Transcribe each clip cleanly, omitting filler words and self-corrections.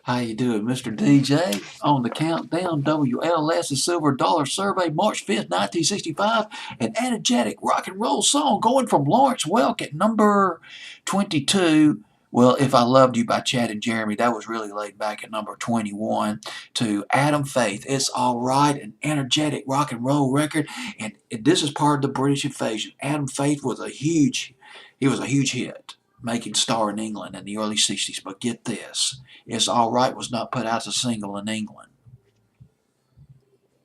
How you doing, Mr. DJ? On the countdown, WLS's Silver Dollar Survey, March 5th, 1965. An energetic rock and roll song going from Lawrence Welk at number 22. Well, If I Loved You by Chad and Jeremy, that was really laid back at number 21. To Adam Faith, It's Alright, an energetic rock and roll record. And this is part of the British invasion. Adam Faith was a huge hit, making star in England in the early 60s. But get this, It's Alright was not put out as a single in England.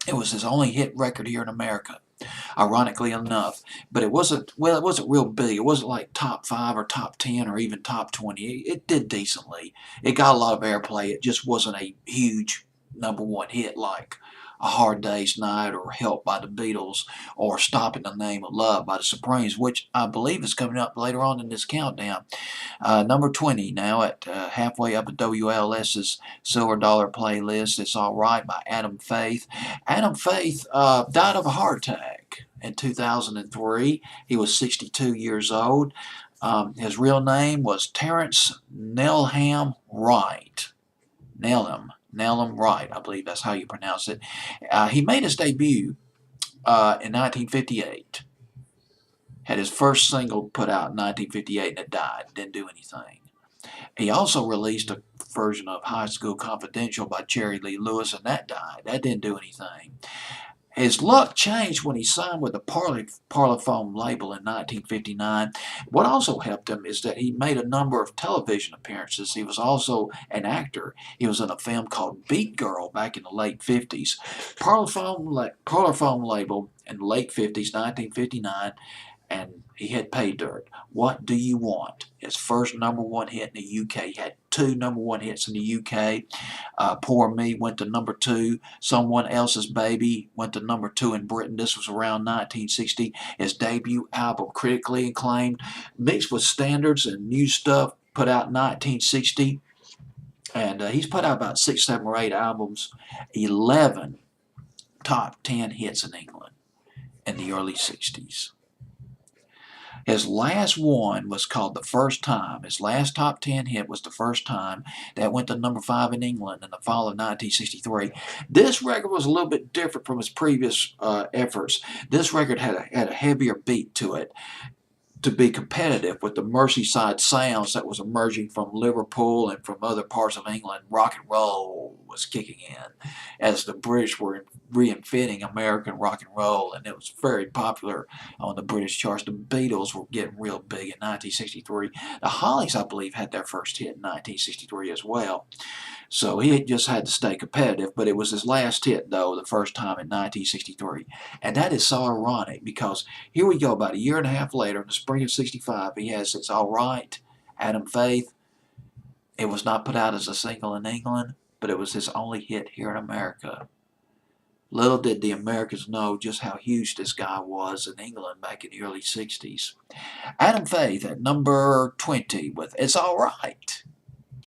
It was his only hit record here in America, ironically enough. But it wasn't real big. It wasn't like top 5 or top 10 or even top 20. It did decently. It got a lot of airplay. It just wasn't a huge #1 hit like A Hard Day's Night or Help by the Beatles or Stop in the Name of Love by the Supremes, which I believe is coming up later on in this countdown. Number 20 now at halfway up at WLS's Silver Dollar playlist. It's Alright by Adam Faith. Adam Faith died of a heart attack in 2003. He was 62 years old. His real name was Terence Nelham Wright. Nelham Wright, I believe that's how you pronounce it. He made his debut in 1958. Had his first single put out in 1958 and it died. Didn't do anything. He also released a version of High School Confidential by Jerry Lee Lewis and that died. That didn't do anything. His luck changed when he signed with the Parlophone label in 1959. What also helped him is that he made a number of television appearances. He was also an actor. He was in a film called Beat Girl back in the late 50s. Parlophone label in the late 50s, 1959, and he had Pay Dirt. What Do You Want? His first #1 hit in the UK. He had 2 #1 hits in the UK. Poor Me went to number 2. Someone Else's Baby went to number 2 in Britain. This was around 1960. His debut album, critically acclaimed, mixed with standards and new stuff, put out in 1960. And he's put out about 6, 7, or 8 albums, 11 top 10 hits in England in the early 60s. His last one was called The First Time. His last top 10 hit was The First Time. That went to number 5 in England in the fall of 1963. This record was a little bit different from his previous efforts. This record had a heavier beat to it to be competitive with the Merseyside sounds that was emerging from Liverpool and from other parts of England. Rock and roll was kicking in as the British were reinventing American rock and roll, and it was very popular on the British charts. The Beatles were getting real big in 1963. The Hollies, I believe, had their first hit in 1963 as well. So he just had to stay competitive, but it was his last hit, though, the first time in 1963. And that is so ironic because here we go, about a year and a half later, in the spring of 65, he has It's Alright, Adam Faith. It was not put out as a single in England, but it was his only hit here in America. Little did the Americans know just how huge this guy was in England back in the early 60s. Adam Faith at number 20 with It's Alright.